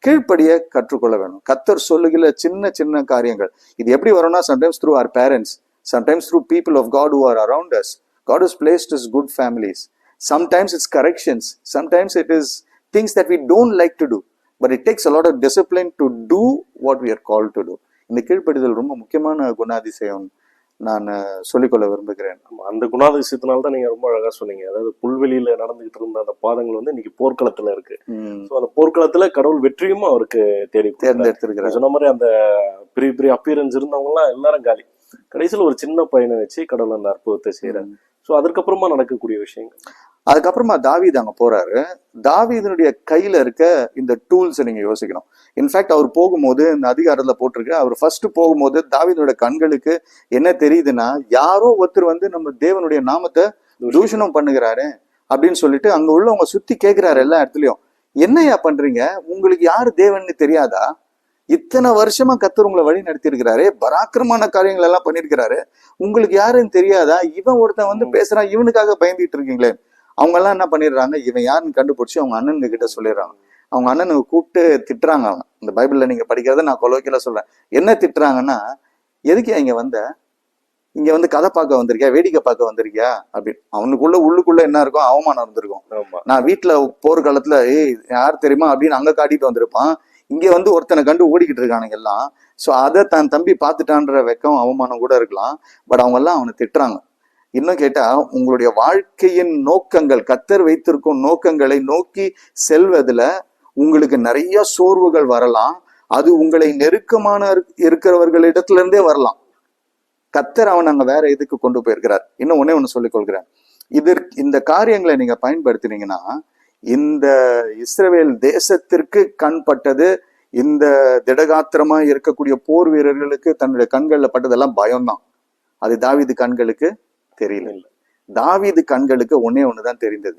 கீழ்ப்படிய கற்றுக்கொள்ள வேணும். கர்த்தர் சொல்லுகிற சின்ன சின்ன காரியங்கள் இது எப்படி வரும்னா, sometimes through our parents, sometimes through people of God who are around us. God has placed us good families. Sometimes it's corrections, sometimes it is things that we don't like to do, but it takes a lot of discipline to do what we are called to do. இந்த கீழ்ப்படிதல் ரொம்ப முக்கியமான குணாதிசயம் நான் சொல்லிக்கொள்ள விரும்புகிறேன். அந்த குணாதிசயத்தினால தான் நீங்க ரொம்ப அழகா சொன்னீங்க. அதாவது புல்வெளியில நடந்துகிட்டு இருந்த அந்த பாதங்கள் வந்து இன்னைக்கு போர்க்களத்துல இருக்கு. அந்த போர்க்களத்துல கடவுள் வெற்றியும் அவருக்கு தேர்ந்தெடுத்திருக்கிறார். சொன்ன மாதிரி அந்த பெரிய பெரிய அப்பியரன்ஸ் இருந்தவங்க எல்லாம் எல்லாரும் காலி. கடைசியில் ஒரு சின்ன பையனை வச்சு கடவுள் அந்த அற்புதத்தை செய்யறாரு. ஸோ அதற்கப்புறமா நடக்கக்கூடிய விஷயங்கள். அதுக்கப்புறமா தாவீது அங்க போறாரு. தாவீதனுடைய கையில இருக்க இந்த டூல்ஸ் நீங்க யோசிக்கணும். இன்ஃபேக்ட் அவர் போகும்போது இந்த அதிகாரத்துல போட்டிருக்கு, அவர் ஃபர்ஸ்ட் போகும்போது தாவீதனுடைய கண்களுக்கு என்ன தெரியுதுன்னா, யாரோ ஒருத்தர் வந்து நம்ம தேவனுடைய நாமத்தை தூஷணம் பண்ணுகிறாரு அப்படின்னு சொல்லிட்டு அங்க உள்ளவங்க சுத்தி கேட்கிறாரு எல்லா இடத்துலயும், என்னையா பண்றீங்க, உங்களுக்கு யாரு தேவன்னு தெரியாதா? இத்தனை வருஷமா கர்த்தர் உங்களை வழி நடத்தி இருக்கிறாரு, பராக்கிரமான காரியங்கள் எல்லாம் பண்ணிருக்கிறாரு, உங்களுக்கு யாருன்னு தெரியாதா? இவன் ஒருத்தன் வந்து பேசுறான், இவனுக்காக பயந்துட்டு இருக்கீங்களே. அவங்க எல்லாம் என்ன பண்ணிடுறாங்க, இவன் யாருன்னு கண்டுபிடிச்சு அவங்க அண்ணனுங்க கிட்ட சொல்லிடுறாங்க. அவங்க அண்ணனுக்கு கூப்பிட்டு திட்டுறாங்க. அவன் இந்த பைபிள்ல நீங்க படிக்கிறத நான் கொலோக்கியலா சொல்றேன். என்ன திட்டுறாங்கன்னா, எதுக்கு இங்க வந்த, இங்க வந்து கதை பார்க்க வந்திருக்கியா, வேடிக்கை பார்க்க வந்திருக்கியா அப்படின்னு. அவனுக்குள்ள உள்ளுக்குள்ள என்ன இருக்கும், அவமானம் இருந்திருக்கும். நான் வீட்டுல போர்க்காலத்துல யார் தெரியுமா அப்படின்னு அங்க காட்டிட்டு வந்திருப்பான். இங்க வந்து ஒருத்தனை கண்டு ஓடிக்கிட்டு இருக்கானுங்க எல்லாம். ஸோ அதை தன் தம்பி பார்த்துட்டான்ற வெக்கம் அவமானம் கூட இருக்கலாம். பட் அவங்க எல்லாம் அவனை திட்டுறாங்க. இன்னும் கேட்டா, உங்களுடைய வாழ்க்கையின் நோக்கங்கள், கர்த்தர் வைத்திருக்கும் நோக்கங்களை நோக்கி செல்வதுல உங்களுக்கு நிறைய சோர்வுகள் வரலாம். அது உங்களை நெருக்கமான இருக்கிறவர்களிடத்துல இருந்தே வரலாம். கர்த்தர் அவன் அங்க வேற இதுக்கு கொண்டு போயிருக்கிறார். இன்னும் ஒண்ணு சொல்லிக் கொள்கிறேன். இந்த காரியங்களை நீங்க பயன்படுத்தினீங்கன்னா, இந்த இஸ்ரவேல் தேசத்திற்கு கண்பட்டது, இந்த திடகாத்திரமா இருக்கக்கூடிய போர் வீரர்களுக்கு தன்னுடைய கண்கள்ல பட்டதெல்லாம் பயம்தான். அது தாவீது கண்களுக்கு தெரியல. தாவீது கண்களுக்கு ஒண்ணுதான் தெரிந்தது,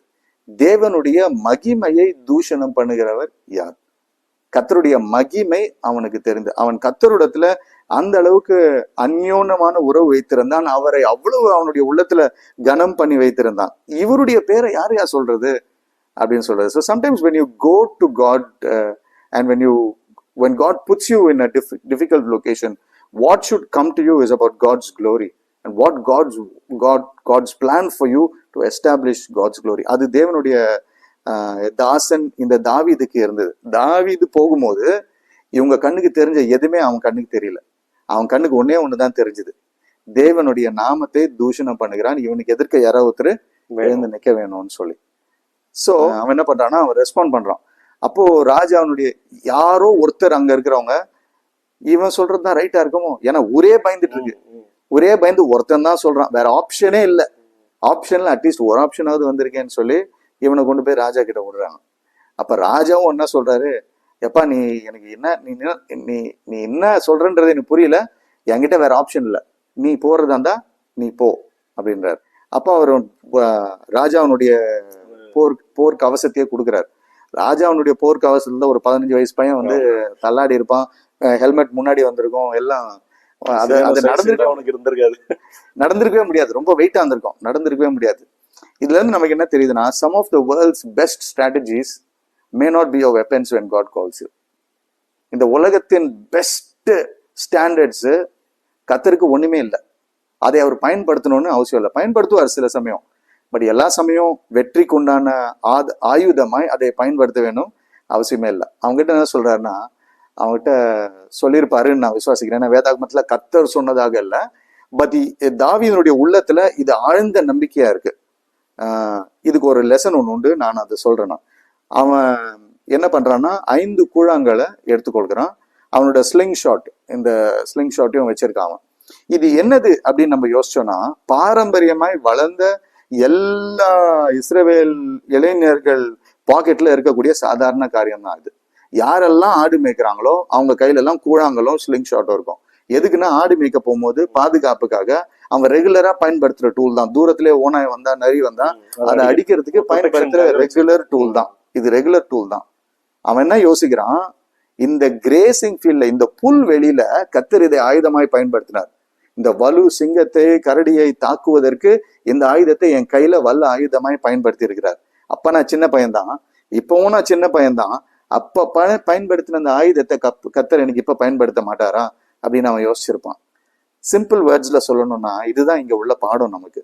தேவனுடைய மகிமையை தூஷணம் பண்ணுகிறவர் யார். கர்த்தருடைய மகிமை அவனுக்கு தெரிந்து, அவன் கர்த்தருடத்துல அந்த அளவுக்கு அந்யோன்யமான உறவு வைத்திருந்தான். அவரை அவ்வளவு அவனுடைய உள்ளத்துல கனம் பண்ணி வைத்திருந்தான். இவருடைய பேரை யாரையா சொல்றது? அப்படின்னு சொல்றாரு. So sometimes when you go to God and when God puts you in a difficult location, what should come to you is about God's glory and what God's plan for you to establish God's glory. அது தேவனுடைய தாசன் இந்த தாவீதுக்கு இருந்தது. தாவீது போகும்போது இவங்க கண்ணுக்கு தெரிஞ்ச எதுவுமே அவன் கண்ணுக்கு தெரியல. அவன் கண்ணுக்கு ஒண்ணுதான் தெரிஞ்சது, தேவனுடைய நாமத்தை தூஷணம் பண்ணுகிறான், இவனுக்கு எதிர்க்க யாராவது ஒருத்தர் எழுந்து நிக்க வேணும்னு சொல்லி. சோ அவன் என்ன பண்றான்னா, அவன் ரெஸ்பாண்ட் பண்றான். அப்போ ராஜா அவனுடைய யாரோ ஒருத்தர் அங்க இருக்கிறவங்க இவன் சொல்றதுதான் ரைட்டா இருக்குமோ, ஏன்னா ஒரே பயந்துட்டு இருக்கு, ஒரே பயந்து ஒருத்தன் தான் சொல்றான், வேற ஆப்ஷனே இல்ல, ஆப்ஷன்ல அட்லீஸ்ட் ஒரு ஆப்ஷனாவது வந்திருக்கேன்னு சொல்லி இவனை கொண்டு போய் ராஜா கிட்ட விடுறாங்க. அப்ப ராஜாவும் என்ன சொல்றாரு, எப்பா நீ எனக்கு என்ன நீ என்ன சொல்றன்றது எனக்கு புரியல, என்கிட்ட வேற ஆப்ஷன் இல்ல, நீ போறதா இருந்தா நீ போ அப்படின்றாரு. அப்ப அவர் ராஜாவனுடைய போர் கவசத்தையே கொடுக்குறாரு. ராஜாவனுடைய போர் கவசத்துல ஒரு 15 வயசு பையன் வந்து தள்ளாடி இருப்பான், ஹெல்மெட் முன்னாடி வந்திருக்கும், எல்லாம் நடந்திருக்கவே முடியாது, ரொம்ப வெயிட்டா இருந்திருக்கும், நடந்திருக்கவே முடியாது. இதுல இருந்து நமக்கு என்ன தெரியுதுன்னா, some of the world's best strategies may not be your weapons when God calls you. இந்த உலகத்தின் பெஸ்ட் ஸ்டாண்டர்ட்ஸ் கர்த்தருக்கு ஒண்ணுமே இல்லை, அதை அவர் பயன்படுத்தணும்னு அவசியம் இல்லை. பயன்படுத்துவார் சில சமயம், பட் எல்லா சமயம் வெற்றிக்கு உண்டான ஆயுதமாய் அதை பயன்படுத்த வேணும் அவசியமே இல்லை. அவங்ககிட்ட என்ன சொல்றாருன்னா, அவங்ககிட்ட சொல்லியிருப்பாருன்னு நான் விசுவாசிக்கிறேன். ஏன்னா வேதாகமத்துல கர்த்தர் சொன்னதாக இல்லை, பட் தாவீதுடைய உள்ளத்துல இது ஆழ்ந்த நம்பிக்கையா இருக்கு. இதுக்கு ஒரு லெசன் ஒன்று உண்டு, நான் அதை சொல்றேன்னா. அவன் என்ன பண்றான்னா 5 கூழாங்களை எடுத்துக்கொள்கிறான், அவனோட ஸ்லிங் ஷாட், இந்த ஸ்லிங் ஷாட்டையும் வச்சிருக்கான். அவன் இது என்னது அப்படின்னு நம்ம யோசிச்சோம்னா, பாரம்பரியமாய் வளர்ந்த எல்லா இஸ்ரவேல் இளைஞர்கள் பாக்கெட்ல இருக்கக்கூடிய சாதாரண காரியம் தான் இது. யாரெல்லாம் ஆடு மேய்க்கிறாங்களோ அவங்க கையில எல்லாம் கூழாங்களும் ஸ்லிங் ஷாட்டும் இருக்கும். எதுக்குன்னா, ஆடு மேய்க்க போகும்போது பாதுகாப்புக்காக அவங்க ரெகுலரா பயன்படுத்துற டூல் தான். தூரத்திலே ஓனாய் வந்தா நரி வந்தா அதை அடிக்கிறதுக்கு பயன்படுத்துற ரெகுலர் டூல் தான் இது, ரெகுலர் டூல் தான். அவன் என்ன யோசிக்கிறான், இந்த கிரேசிங் ஃபீல்ட்ல, இந்த புல் வெளியில கர்த்தர் இதை ஆயுதமாய் பயன்படுத்தினார். இந்த வலு சிங்கத்தை கரடியை தாக்குவதற்கு இந்த ஆயுதத்தை என் கையில வல்ல ஆயுதமாய் பயன்படுத்தி இருக்கிறார். அப்ப நான் சின்ன பையன்தான், இப்பவும் நான் சின்ன பையன்தான், அப்ப பயன்படுத்தின அந்த ஆயுதத்தை கர்த்தர் எனக்கு இப்ப பயன்படுத்த மாட்டாரா அப்படின்னு அவன் யோசிச்சிருப்பான். சிம்பிள் வேர்ட்ஸ்ல சொல்லணும்னா இதுதான் இங்க உள்ள பாடம் நமக்கு.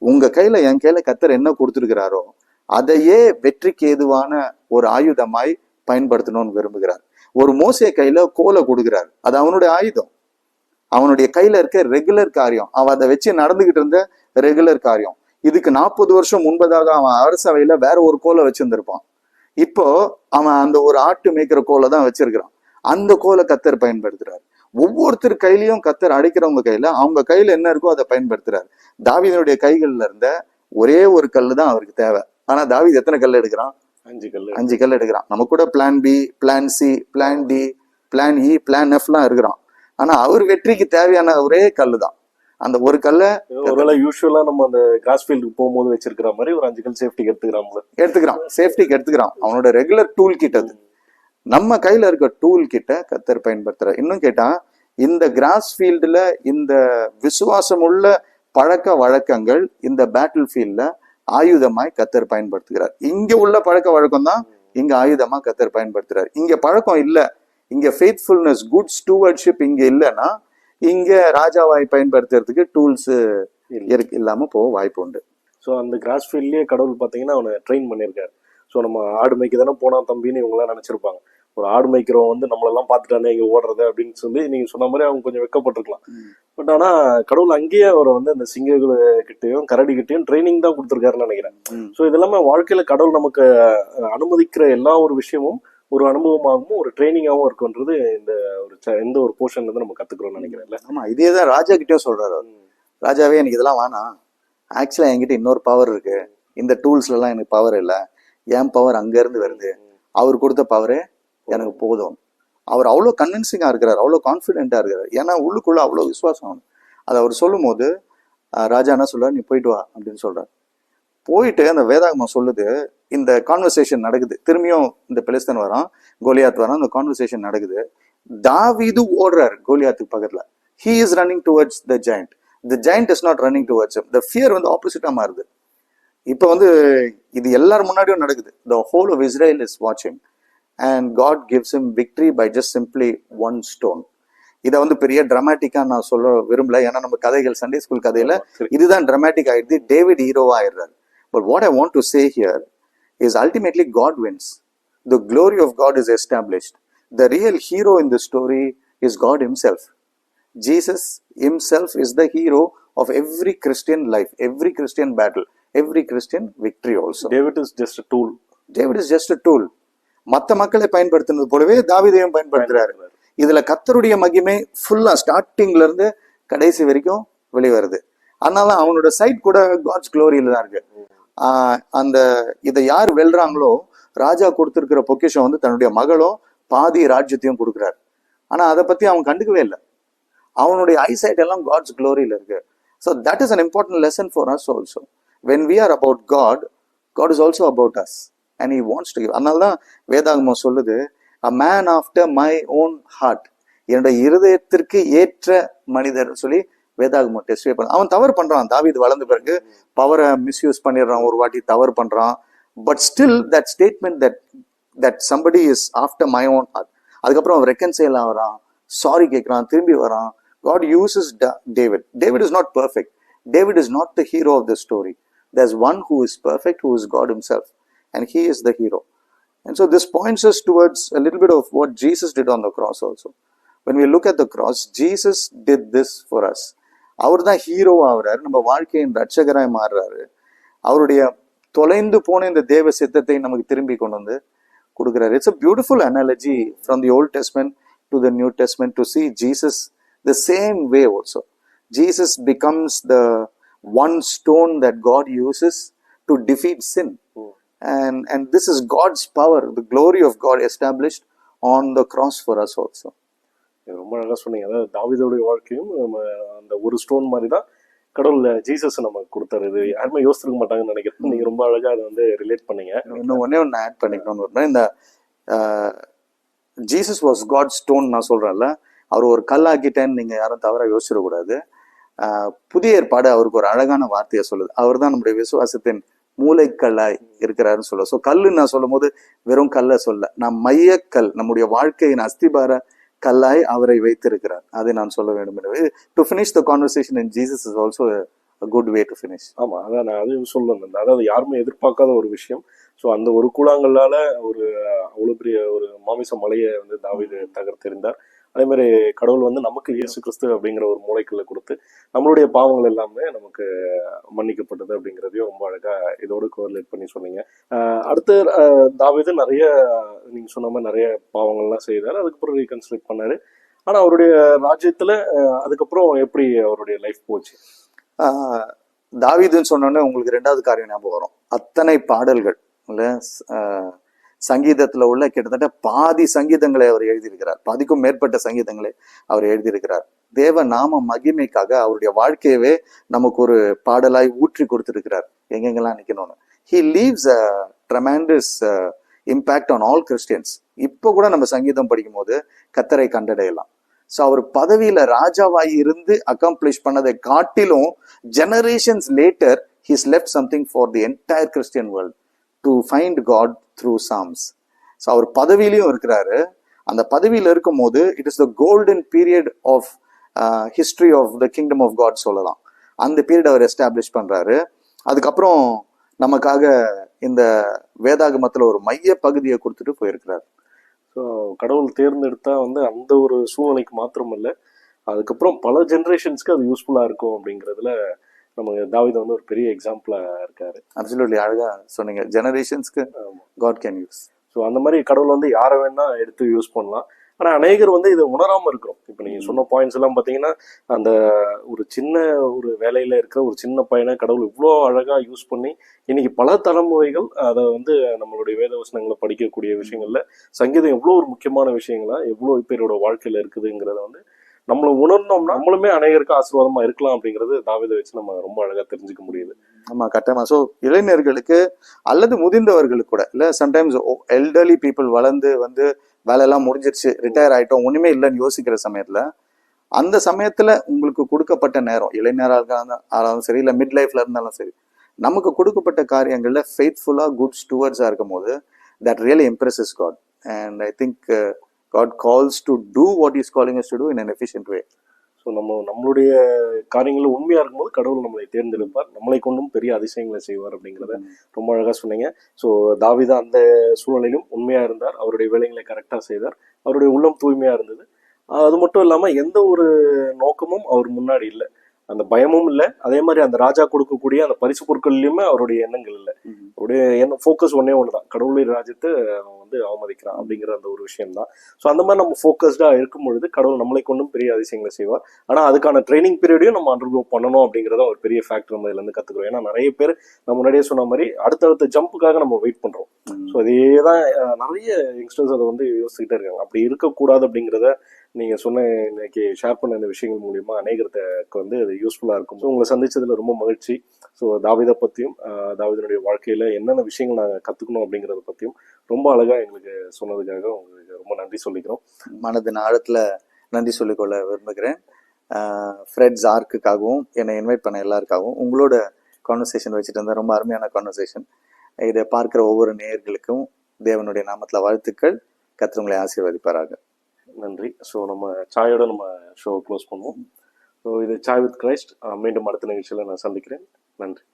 உங்க கையில என் கையில கர்த்தர் என்ன கொடுத்துருக்கிறாரோ அதையே வெற்றிக்கு ஏதுவான ஒரு ஆயுதமாய் பயன்படுத்தணும்னு விரும்புகிறார். ஒரு மோசே கையில கோலை கொடுக்கிறார், அது அவனுடைய ஆயுதம், அவனுடைய கையில இருக்க ரெகுலர் காரியம், அவன் அதை வச்சு நடந்துகிட்டு இருந்த ரெகுலர் காரியம். இதுக்கு 40 வருஷம் முன்பதாக அவன் அரசவையில வேற ஒரு கோலை வச்சிருந்திருப்பான். இப்போ அவன் அந்த ஒரு ஆட்டு மேய்க்கிற கோலை தான் வச்சிருக்கிறான். அந்த கோலை கர்த்தர் பயன்படுத்துறாரு. ஒவ்வொருத்தர் கையிலையும் கர்த்தர் அடைக்கிறவங்க கையில அவங்க கையில என்ன இருக்கோ அதை பயன்படுத்துறாரு. தாவீதுடைய கைகள்ல இருந்த ஒரே ஒரு கல்லு தான் அவருக்கு தேவை. ஆனா தாவீது எத்தனை கல் எடுக்கிறான்? 5 கல் எடுக்கிறான். நம்ம கூட plan B, plan C, plan D, plan E, plan F எல்லாம் இருக்கிறான். ஆனா அவர் வெற்றிக்கு தேவையான ஒரே கல்லு தான். அந்த ஒரு கல்லை ஒருவேளை யூஸ்வலா நம்ம அந்த கிராஸ் ஃபீல்டுக்கு போகும்போது வச்சிருக்கிற மாதிரி ஒரு 5 கல் சேஃப்டிக்கு எடுத்துக்கிறான், சேஃப்டிக்கு எடுத்துக்கிறான். அவனோட ரெகுலர் டூல் கிட் அது. நம்ம கையில இருக்க டூல் கிட்ட கர்த்தர் பயன்படுத்துற. இன்னும் கேட்டா, இந்த கிராஸ் ஃபீல்டுல இந்த விசுவாசம் உள்ள பழக்க வழக்கங்கள் இந்த பேட்டில் ஃபீல்ட்ல ஆயுதமாய் கர்த்தர் பயன்படுத்துகிறார். இங்க உள்ள பழக்க வழக்கம் தான் இங்க ஆயுதமா கர்த்தர் பயன்படுத்துறாரு. இங்க பழக்கம் இல்ல, இங்க ஃபெய்த்ஃபுல்னஸ், குட் ஸ்டூவர்ட்ஷிப் இங்க இல்லைன்னா இங்க ராஜாவாய் பயன்படுத்துறதுக்கு டூல்ஸ் இல்லாம போக வாய்ப்பு உண்டு. ஸோ அந்த கிராஸ் ஃபீல்ட்லயே கடவுள் பார்த்தீங்கன்னா அவனை ட்ரெயின் பண்ணியிருக்காரு. ஸோ நம்ம ஆடு மேய்க்க தானே போனா தம்பின்னு இவங்களாம் நினைச்சிருப்பாங்க. ஒரு ஆடு மேய்க்கிறவன் வந்து நம்மளெல்லாம் பார்த்துட்டானே இங்க ஓடுறது அப்படின்னு சொல்லி நீங்க சொன்ன மாதிரி அவங்க கொஞ்சம் வெக்கப்பட்டிருக்கலாம். பட் ஆனா கடவுள் அங்கேயே அவரை வந்து அந்த சிங்ககிட்டையும் கரடிகிட்டையும் ட்ரைனிங் தான் கொடுத்துருக்காருன்னு நினைக்கிறேன். ஸோ இதெல்லாமே வாழ்க்கையில கடவுள் நமக்கு அனுமதிக்கிற எல்லா ஒரு விஷயமும் ஒரு அனுபவமாகவும் ஒரு ட்ரைனிங்காகவும் இருக்குன்றது இந்த ஒரு போர்ஷன்ல இருந்து நம்ம கத்துக்கிறோம்னு நினைக்கிறேன்ல. ஆமா, இதே தான் ராஜா கிட்டயும் சொல்றாரு. ராஜாவே எனக்கு இதெல்லாம் வேணாம், ஆக்சுவலா என்கிட்ட இன்னொரு பவர் இருக்கு, இந்த டூல்ஸ்ல எல்லாம் எனக்கு பவர் இல்லை, என் பவர் அங்க இருந்து வருது, அவர் கொடுத்த பவரே எனக்கு போதும். அவர் அவ்வளோ கன்வின்சிங்கா இருக்கிறார், அவ்வளோ கான்ஃபிடென்ட்டா இருக்கிறார். ஏன்னா உள்ளுக்குள்ள அவ்வளோ விசுவாசம். அதை அவர் சொல்லும் போது ராஜா என்ன சொல்றாரு, நீ போயிட்டு வா அப்படின்னு சொல்றாரு. போயிட்டு அந்த வேதாகமம் சொல்லுது, இந்த கான்வர்சேஷன் நடக்குது. திரும்பியும் இந்த பெலிஸ்தன் வரான், கோலியாத் வரான், அந்த கான்வர்சேஷன் நடக்குது. தாவீது ஓடுறாரு கோலியாத்துக்கு பக்கத்துல. he is running towards the giant is not running towards him. the fear வந்து ஆப்போசிட்டா மாறுது. இப்போ வந்து இது எல்லாரும் முன்னாடியும் நடக்குது. The whole of Israel is watching and God gives him victory by just simply one stone. இதை வந்து பெரிய டிராமாட்டிக்கா நான் சொல்ல விரும்பல, ஏன்னா நம்ம கதைகள் சண்டே ஸ்கூல் கதையில இதுதான் டிராமாட்டிக் ஆயிடுது, டேவிட் ஹீரோவா ஆயிடுறாரு. But what I want to say here is ultimately God wins. The glory of God is established. The real hero in the story is God himself. Jesus himself is the hero of every Christian life, every Christian battle, every Christian victory also. David is just a tool. David is just a tool. மற்ற மக்களை பயன்படுத்தினது போலவே தாவீதையும் பயன்படுத்துறாரு. இதுல கர்த்தருடைய மகிமை ஃபுல்லா ஸ்டார்டிங்ல இருந்து கடைசி வரைக்கும் வெளிவருது. அதனால அவனோட சைட் கூட காட்ஸ் க்ளோரியில தான் இருக்கு. அந்த இதை யார் வெல்றாங்களோ, ராஜா கொடுத்திருக்கிற பொக்கிஷம் வந்து தன்னுடைய மகளும் பாதி ராஜ்யத்தையும் கொடுக்குறாரு. ஆனா அதை பத்தி அவன் கண்டுக்கவே இல்லை. அவனுடைய ஐசைட் எல்லாம் காட்ஸ் க்ளோரியில இருக்கு. So that is an important lesson for us also. When we are about God, God is also about us and he wants to give. அதனால தான் வேதாகமம் சொல்லுது, a man after my own heart, என்னுடைய இருதயத்திற்கு ஏற்ற மனிதர் சொல்லி வேதாகமம் டெஸ்டிஃபை பண்ண. அவன் தவறு பண்றான், தாவீது வளர்ந்த பிறகு பவரை மிஸ்யூஸ் பண்ணிடுறான், ஒரு வாட்டி தவறு பண்றான். But still that statement that somebody is after my own heart, அதுக்கப்புறம் அவன் ரெக்கன்சைல் ஆகிறான், சாரி கேட்கிறான், திரும்பி வரான். God uses David. David is not perfect. David is not the hero of the story. There's one who is perfect, who is God himself, and he is the hero. And so this points us towards a little bit of what Jesus did on the cross also. When we look at the cross, Jesus did this for us. அவர் தான் hero ஆகிறாரு, நம்ம வாழ்க்கையின் ரட்சகராய் மாறுறாரு. அவருடைய தொலைந்து போன இந்த தேவ சித்தத்தை நமக்கு திரும்பி கொண்டு வந்து கொடுக்குறாரு. It's a beautiful analogy from the Old Testament to the New Testament to see Jesus the same way also. Jesus becomes the one stone that God uses to defeat sin. And this is God's power, the glory of God established on the cross for us also. ரொம்ப நல்லா சொன்னீங்க. அதாவது தாவீதோடைய வாழ்க்கையும் நம்ம அந்த ஒரு stone மாதிரி தான் கடவுள் ஜீசஸ் நமக்கு கொடுத்தாரு. இது யாருமே யோசிச்சிருக்க மாட்டாங்கன்னு நினைக்கிறேன். நீங்க ரொம்ப அழகா அதை வந்து ரிலேட் பண்ணீங்க. இன்னும் ஒன்னே ஒன்று ஆட் பண்ணிக்கணும்னு, இந்த ஜீசஸ் வாஸ் காட் ஸ்டோன் நான் சொல்றேன்ல, அவர் ஒரு கல்லாக்கிட்டேன்னு நீங்க யாரும் தவறாக யோசிச்சிடக்கூடாது. புதிய ஏற்பாடு அவருக்கு ஒரு அழகான வார்த்தையை சொல்லுது. அவர் தான் நம்முடைய விசுவாசத்தின் மூளைக்கல்லாய் இருக்கிறாருன்னு சொல்ல. ஸோ கல்லு நான் சொல்லும் போது வெறும் கல்லை சொல்ல, நான் மையக்கல், நம்முடைய வாழ்க்கையின் அஸ்திபார கல்லாய் அவரை வைத்திருக்கிறார், அதை நான் சொல்ல வேண்டும். எனவே to finish the conversation in Jesus is also a good way to finish. ஆமா, அதான் நான் அதையும் சொல்லணும். அதாவது யாருமே எதிர்பார்க்காத ஒரு விஷயம். ஸோ அந்த ஒரு கூழாங்கல்லால ஒரு அவ்வளோ பெரிய ஒரு மாமிச மலையை வந்து தாவீது தகர்த்தெறிந்தார். அதே மாதிரி கடவுள் வந்து நமக்கு இயேசு கிறிஸ்து அப்படிங்கிற ஒரு மூளைக்குள்ள கொடுத்து நம்மளுடைய பாவங்கள் எல்லாமே நமக்கு மன்னிக்கப்பட்டது அப்படிங்கிறதையும் ரொம்ப அழகா இதோடு கோரிலேட் பண்ணி சொன்னீங்க. அடுத்து தாவீது நிறைய நீங்க சொன்ன மாதிரி நிறைய பாவங்கள்லாம் செய்தார், அதுக்கப்புறம் ரீகன்ஸ்ட்ரக்ட் பண்ணாரு. ஆனா அவருடைய ராஜ்யத்துல அதுக்கப்புறம் எப்படி அவருடைய லைஃப் போச்சு? தாவீதுன்னு சொன்னோன்னே உங்களுக்கு ரெண்டாவது காரியம் ஞாபகம் வரும். அத்தனை பாடல்கள் இல்ல, சங்கீதத்துல உள்ள கிட்டத்தட்ட பாதி சங்கீதங்களை அவர் எழுதியிருக்கிறார், பாதிக்கும் மேற்பட்ட சங்கீதங்களை அவர் எழுதியிருக்கிறார். தேவ நாம மகிமைக்காக அவருடைய வாழ்க்கையவே நமக்கு ஒரு பாடலாய் ஊற்றி கொடுத்திருக்கிறார், எங்கெங்கெல்லாம் நிக்கணும்னு. He leaves a tremendous impact on all Christians. இப்போ கூட நம்ம சங்கீதம் படிக்கும் போது கர்த்தரை கண்டடையலாம். ஸோ அவர் பதவியில ராஜாவாய் இருந்து அக்காம்ப்ளிஷ் பண்ணதை காட்டிலும் generations later he's left something for the entire Christian world to find God through psalms. So அவர் பதவியிலையும் இருக்கிறாரு. அந்த பதவியில் இருக்கும் போது it is the golden period of history of the kingdom of God சொல்லலாம். அந்த பீரியட் அவர் எஸ்டாப்ளிஷ் பண்றாரு. அதுக்கப்புறம் நமக்காக இந்த வேதாகமத்துல ஒரு மைய பகுதியை கொடுத்துட்டு போயிருக்கிறார். ஸோ கடவுள் தேர்ந்தெடுத்தா வந்து அந்த ஒரு சூழ்நிலைக்கு மாத்திரம் இல்லை, அதுக்கப்புறம் பல ஜென்ரேஷன்ஸ்க்கு அது யூஸ்ஃபுல்லாக இருக்கும் அப்படிங்கிறதுல நம்ம தாவீது வந்து ஒரு பெரிய எக்ஸாம்பிளா இருக்காரு. அப்சல்யூட்லி அழகா சொன்னீங்க, ஜெனரேஷன்ஸ்க்கு காட் கேன் யூஸ். ஸோ அந்த மாதிரி கடவுள் வந்து யாரை வேணா எடுத்து யூஸ் பண்ணலாம். ஆனால் அநேகர் வந்து இதை உணராமல் இருக்கிறோம். இப்போ நீங்கள் சொன்ன பாயிண்ட்ஸ் எல்லாம் பார்த்தீங்கன்னா, அந்த ஒரு சின்ன ஒரு வேலையில் இருக்கிற ஒரு சின்ன பையனை கடவுள் இவ்வளோ அழகாக யூஸ் பண்ணி இன்னைக்கு பல தலைமுறைகள் அதை வந்து நம்மளுடைய வேதவசனங்களை படிக்கக்கூடிய விஷயங்கள்ல சங்கீதம் எவ்வளோ ஒரு முக்கியமான விஷயங்களா எவ்வளோ பேரோட வாழ்க்கையில் இருக்குதுங்கிறத வந்து நம்மளை உணர்ந்தோம்னா நம்மளுமே அநேகருக்கு ஆசீர்வாதமா இருக்கலாம் அப்படிங்கிறது தாவீதை வச்சு நம்ம ரொம்ப அழகா தெரிஞ்சுக்க முடியுது. ஆமா, கட்டாயமா. ஸோ இளைஞர்களுக்கு அல்லது முதிர்ந்தவர்களுக்கு கூட இல்லை, சம்டைம்ஸ் எல்டர்லி பீப்புள் வளர்ந்து வந்து வேலையெல்லாம் முடிஞ்சிருச்சு, ரிட்டையர் ஆயிட்டோம், ஒண்ணுமே இல்லைன்னு யோசிக்கிற சமயத்துல, அந்த சமயத்துல உங்களுக்கு கொடுக்கப்பட்ட நேரம், இளைஞராக இருந்தாலும் சரி இல்லை மிட் லைஃப்ல இருந்தாலும் சரி, நமக்கு கொடுக்கப்பட்ட காரியங்கள்ல ஃபெய்த்ஃபுல்லா குட் ஸ்டூவர்ட்ஸா இருக்கும் போது that really impresses God, and I think God calls to do what He's calling us to do in an efficient way. So நம்மளுடைய காரியங்களில் உண்மையாக இருக்கும்போது கடவுள் நம்மளை தேர்ந்தெடுப்பார், நம்மளை கொண்டும் பெரிய அதிசயங்களை செய்வார் அப்படிங்கிறத ரொம்ப அழகாக சொன்னீங்க. ஸோ தாவீது அந்த சூழ்நிலையிலும் உண்மையாக இருந்தார், அவருடைய வேலைகளை கரெக்டாக செய்தார், அவருடைய உள்ளம் தூய்மையாக இருந்தது. அது மட்டும் இல்லாமல் எந்த ஒரு நோக்கமும் அவர் முன்னாடி இல்லை, அந்த பயமும் இல்லை. அதே மாதிரி அந்த ராஜா கொடுக்கக்கூடிய அந்த பரிசு பொருட்கள்லையுமே அவருடைய எண்ணங்கள் இல்லை. அவருடைய ஃபோக்கஸ் ஒன்னே ஒன்று தான், கடவுளுடைய ராஜ்யத்தை அவன் வந்து அவமதிக்கிறான் அப்படிங்கிற அந்த ஒரு விஷயம் தான். ஸோ அந்த மாதிரி நம்ம ஃபோக்கஸ்டாக இருக்கும் பொழுது கடவுள் நம்மளை கொண்டும் பெரிய அதிசயங்களை செய்வார். ஆனால் அதுக்கான ட்ரைனிங் பீரியடையும் நம்ம அண்டர்கோ பண்ணணும் அப்படிங்கிறத ஒரு பெரிய ஃபேக்டர் நம்ம இதுலேருந்து கற்றுக்குறோம். ஏன்னா நிறைய பேர் நம்ம முன்னாடியே சொன்ன மாதிரி அடுத்தடுத்த ஜம்புக்காக நம்ம வெயிட் பண்ணுறோம். ஸோ அதே தான் நிறைய யங்ஸ்டர்ஸ் அதை வந்து யோசிச்சுக்கிட்டே இருக்காங்க. அப்படி இருக்கக்கூடாது அப்படிங்கிறத நீங்கள் சொன்ன இன்னைக்கு ஷேர் பண்ண இந்த விஷயங்கள் மூலிமா அநேகருக்கு வந்து அது யூஸ்ஃபுல்லாக இருக்கும். ஸோ உங்களை சந்திச்சதில் ரொம்ப மகிழ்ச்சி. ஸோ தாவீதை பற்றியும் தாவீதனுடைய வாழ்க்கையில் என்னென்ன விஷயங்கள் நாங்கள் கற்றுக்கணும் அப்படிங்கிறத பற்றியும் ரொம்ப அழகாக எங்களுக்கு சொன்னதுக்காக உங்களுக்கு ரொம்ப நன்றி சொல்லிக்கிறோம். மனதின் ஆழத்தில் நன்றி சொல்லிக்கொள்ள விரும்புகிறேன். ஃப்ரெட்ஸ் ஆர்க்குக்காகவும் என்னை இன்வைட் பண்ண எல்லாருக்காகவும் உங்களோட கான்வர்சேஷன் வச்சுட்டு இருந்தால் ரொம்ப அருமையான கான்வர்சேஷன். இதை பார்க்குற ஒவ்வொரு நேயர்களுக்கும் தேவனுடைய நாமத்தில் வாழ்த்துக்கள். கர்த்தர் உங்களை ஆசீர்வதிப்பாராக. நன்றி. ஸோ நம்ம சாயோட நம்ம ஷோவை க்ளோஸ் பண்ணுவோம். ஸோ இது சாய் வித் கிரைஸ்ட். மீண்டும் அடுத்த நிகழ்ச்சியில் நான் சந்திக்கிறேன். நன்றி.